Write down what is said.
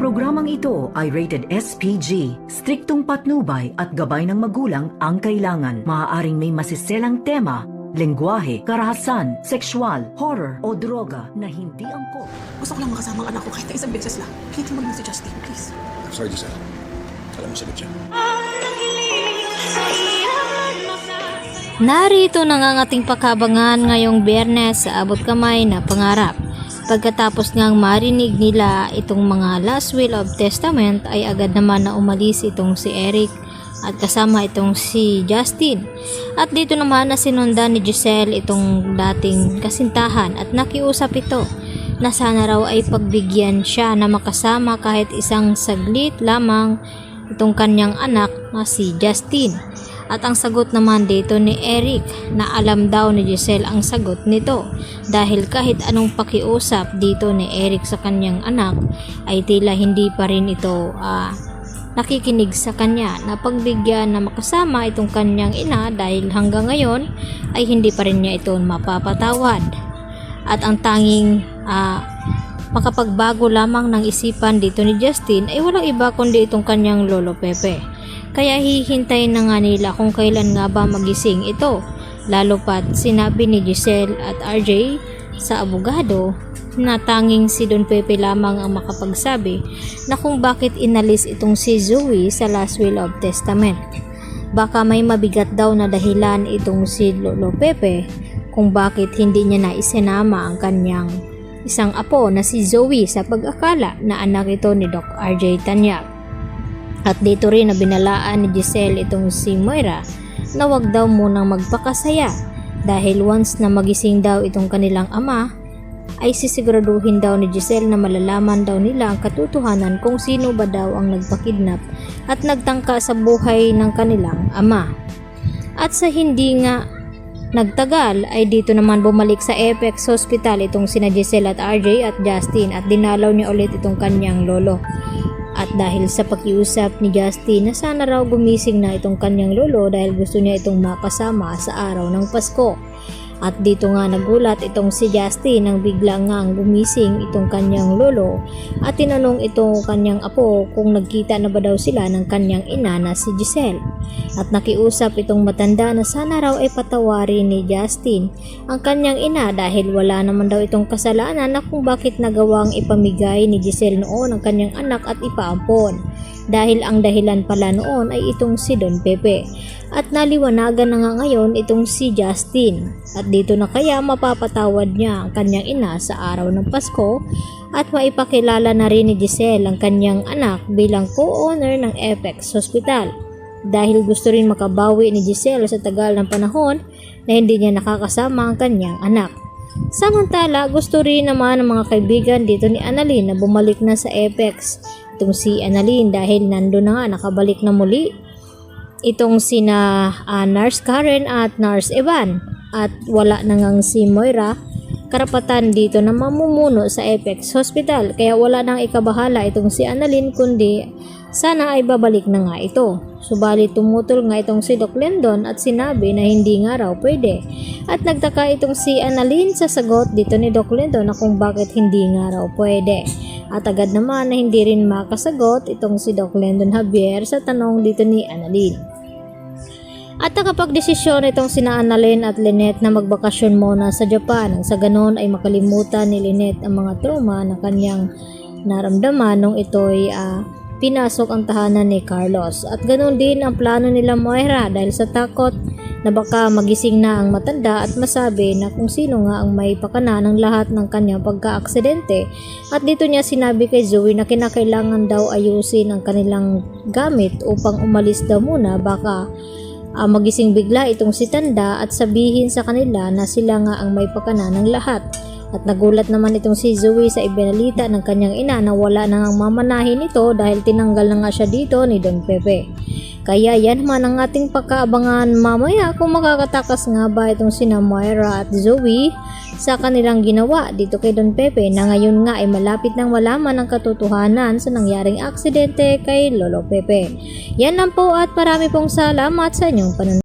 programang ito ay rated SPG. Striktong patnubay at gabay ng magulang ang kailangan. Maaaring may masiselang tema, lengguwahe, karahasan, sexual, horror o droga na hindi angkop. Gusto ko lang makasama ang anak ko kahit na isang beses lang. Kitin mo lang si Justin, please. I'm sorry, Giselle. Alam mo sagot siya. Narito na nga ang ating pagkabangan ngayong Biyernes sa abot kamay na pangarap. Pagkatapos ngang marinig nila itong mga last will of testament ay agad naman na umalis itong si Eric at kasama itong si Justin. At dito naman na sinundan ni Giselle itong dating kasintahan at nakiusap ito na sana raw ay pagbigyan siya na makasama kahit isang saglit lamang itong kanyang anak na si Justin. At ang sagot naman dito ni Eric na alam daw ni Giselle ang sagot nito dahil kahit anong pakiusap dito ni Eric sa kanyang anak ay tila hindi pa rin ito nakikinig sa kanya na pagbigyan na makasama itong kanyang ina dahil hanggang ngayon ay hindi pa rin niya ito mapapatawad. At ang tanging makapagbago lamang ng isipan dito ni Justin ay walang iba kundi itong kanyang lolo Pepe. Kaya hihintayin na nga nila kung kailan nga ba magising ito. Lalo pat sinabi ni Giselle at RJ sa abogado na tanging si Don Pepe lamang ang makapagsabi na kung bakit inalis itong si Zoe sa last will of testament. Baka may mabigat daw na dahilan itong si Lolo Pepe kung bakit hindi niya na isinama ang kanyang isang apo na si Zoe sa pag-akala na anak ito ni Doc RJ Tanyag. At dito rin na binalaan ni Giselle itong si Moira na wag daw munang magpakasaya dahil once na magising daw itong kanilang ama ay sisiguraduhin daw ni Giselle na malalaman daw nila ang katotohanan kung sino ba daw ang nagpakidnap at nagtangka sa buhay ng kanilang ama. At sa hindi nga nagtagal ay dito naman bumalik sa Apex Hospital itong sina Giselle at RJ at Justin at dinalaw niya ulit itong kanyang lolo. At dahil sa pakiusap ni Justin na sana raw gumising na itong kanyang lolo dahil gusto niya itong makasama sa araw ng Pasko. At dito nga nagulat itong si Justin nang bigla nga gumising itong kanyang lolo at tinanong itong kanyang apo kung nagkita na ba daw sila ng kanyang ina na si Giselle. At nakiusap itong matanda na sana raw ay patawarin ni Justin ang kanyang ina dahil wala naman daw itong kasalanan na kung bakit nagawang ipamigay ni Giselle noon ang kanyang anak at ipaampon. Dahil ang dahilan pala noon ay itong si Don Pepe. At naliwanagan na nga ngayon itong si Justin. At dito na kaya mapapatawad niya ang kanyang ina sa araw ng Pasko at maipakilala na rin ni Giselle ang kanyang anak bilang co-owner ng Apex Hospital. Dahil gusto rin makabawi ni Giselle sa tagal ng panahon na hindi niya nakakasama ang kanyang anak. Samantala, gusto rin naman ng mga kaibigan dito ni Annalyn na bumalik na sa Apex. Itong si Annalyn dahil nandun na nga nakabalik na muli itong sina Nurse Karen at Nurse Evan at wala na ngang si Moira karapatan dito na mamumuno sa Apex Hospital kaya wala nang ikabahala itong si Annalyn kundi sana ay babalik na nga ito. Subalit tumutol nga itong si Doc Lendon at sinabi na hindi nga raw pwede. At nagtaka itong si Annalyn sa sagot dito ni Doc Lendon na kung bakit hindi nga raw pwede. At agad naman na hindi rin makasagot itong si Doc Lendon Javier sa tanong dito ni Annalyn. At nakapagdesisyon itong sina Annalyn at Lynette na magbakasyon muna sa Japan nang sa ganon ay makalimutan ni Lynette ang mga trauma na kanyang naramdaman nung ito'y pinasok ang tahanan ni Carlos. At ganoon din ang plano nila Moira dahil sa takot na baka magising na ang matanda at masabi na kung sino nga ang may pakana ng lahat ng kanyang pagka-aksidente. At dito niya sinabi kay Zoe na kinakailangan daw ayusin ang kanilang gamit upang umalis daw muna baka magising bigla itong si Tanda at sabihin sa kanila na sila nga ang may pakana ng lahat. At nagulat naman itong si Zoe sa ibinalita ng kanyang ina na wala na ngang mamanahin ito dahil tinanggal na nga siya dito ni Don Pepe. Kaya yan naman ang ating pagkaabangan mamaya kung makakatakas nga ba itong sina Moira at Zoe sa kanilang ginawa dito kay Don Pepe na ngayon nga ay malapit nang malaman ang katotohanan sa nangyaring aksidente kay Lolo Pepe. Yan lang po at marami pong salamat sa inyong panunod.